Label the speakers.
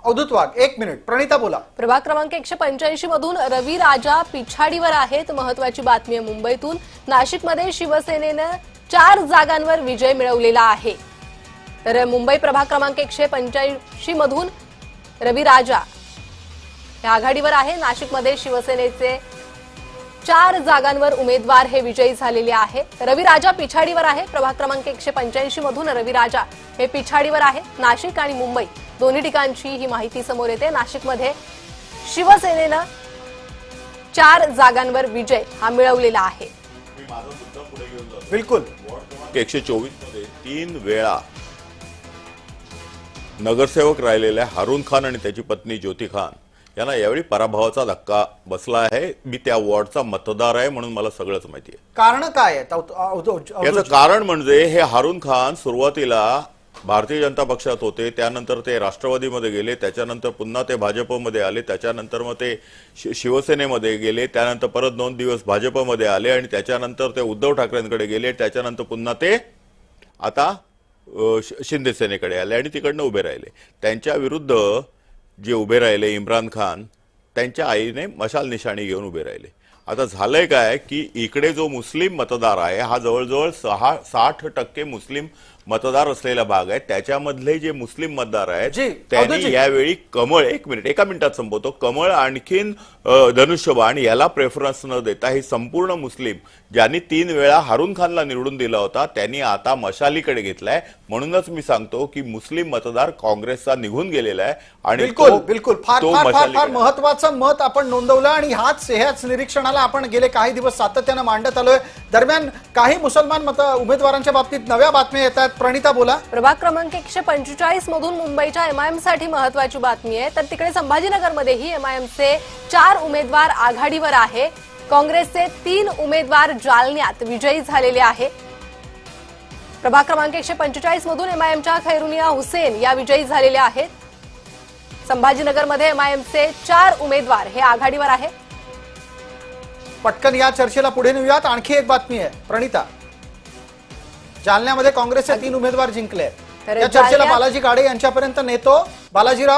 Speaker 1: अवधूत वाघ 1 minute. Pranita बोला.
Speaker 2: प्रभाग क्रमांक 185 मधून रवी राजा पिछाडीवर आहेत. महत्वाची बातमी आहे मुंबईतून. नाशिकमध्ये शिवसेनेनं 4 जागांवर विजय मिळवलेला आहे. तर मुंबई प्रभाग क्रमांक 185 मधून रवी राजा हे आघाडीवर आहे. नाशिकमध्ये शिवसेनेचे 4 जागांवर उमेदवार हे विजयी झालेले आहे. रवी राजा पिछाडीवर आहे. प्रभाग क्रमांक 185 मधून रवी राजा हे पिछाडीवर आहे. नाशिक आणि मुंबई दोन्ही ठिकाणची ही माहिती समोर येते. नाशिकमध्ये शिवसेनेनं 4 जागांवर विजय हा मिळवलेला आहे.
Speaker 1: बिलकुल.
Speaker 3: 124 मध्ये 3 वेळा नगरसेवक राहिलेल्या हारून खान आणि त्याची पत्नी ज्योती खान यांना यावेळी पराभवाचा धक्का बसला आहे. मी त्या वॉर्डचा मतदार आहे म्हणून मला सगळंच माहिती आहे.
Speaker 1: कारण काय आहे
Speaker 3: याचं कारण म्हणजे हे हारून खान सुरुवातीला भारतीय जनता पक्षात होते, त्यानंतर ते राष्ट्रवादीमध्ये गेले, त्याच्यानंतर पुन्हा ते भाजपमध्ये आले, त्याच्यानंतर मग ते शिवसेनेमध्ये गेले, त्यानंतर परत 2 दिवस भाजपमध्ये आले आणि त्याच्यानंतर ते उद्धव ठाकरेंकडे गेले, त्याच्यानंतर पुन्हा ते आता शिंदे सेनेकडे आले आणि तिकडनं उभे राहिले. त्यांच्या विरुद्ध जे उभे राहिले इम्रान खान त्यांच्या आईने मशाल निशाणी घेऊन उभे राहिले. आता झालंय काय की इकडे जो मुस्लिम मतदार आहे हा जवळजवळ 60% मुस्लिम मतदार असलेला भाग आहे. त्याच्यामधले जे मुस्लिम मतदार आहेत त्यांनी यावेळी कमळ 1 मिनिट एका मिनिटात संपवतो कमळ आणखीन धनुष्यबाण याला प्रेफरन्स न देता हे संपूर्ण मुस्लिम ज्यांनी 3 वेळा हारून खानला निवडून दिला होता त्यांनी आता मशालीकडे घेतलाय. म्हणूनच मी सांगतो की मुस्लिम मतदार काँग्रेसचा निघून गेलेला आहे आणि
Speaker 1: बिलकुल फार महत्वाचं मत आपण नोंदवलं आणि ह्याच निरीक्षणाला आपण गेले काही दिवस सातत्यानं मांडत आलोय. दरम्यान काही मुसलमान उमेदवारांच्या बाबतीत नव्या बातम्या येत आहेत. प्रणिता बोला.
Speaker 2: प्रभाग क्रमांक 145 मधून मुंबईच्या एमआयएम साठी महत्वाची बातमी आहे. तर तिकडे संभाजीनगरमध्येही एमआयएमचे 4 उमेदवार आघाडीवर आहे. काँग्रेसचे 3 उमेदवार जालन्यात विजयी झालेले आहे. प्रभाग क्रमांक 145 मधून एमआयएमच्या खैरुनिया हुसेन या विजयी झालेल्या आहेत. संभाजीनगरमध्ये एमआयएमचे 4 उमेदवार हे आघाडीवर आहे.
Speaker 1: पटकन या चर्चेला पुढे नेऊयात. आणखी एक बातमी आहे प्रणिता. जालन्यामध्ये काँग्रेसचे 3 उमेदवार जिंकले. या चर्चेला बालाजी गाडे यांच्यापर्यंत नेतो. बालाजीराव.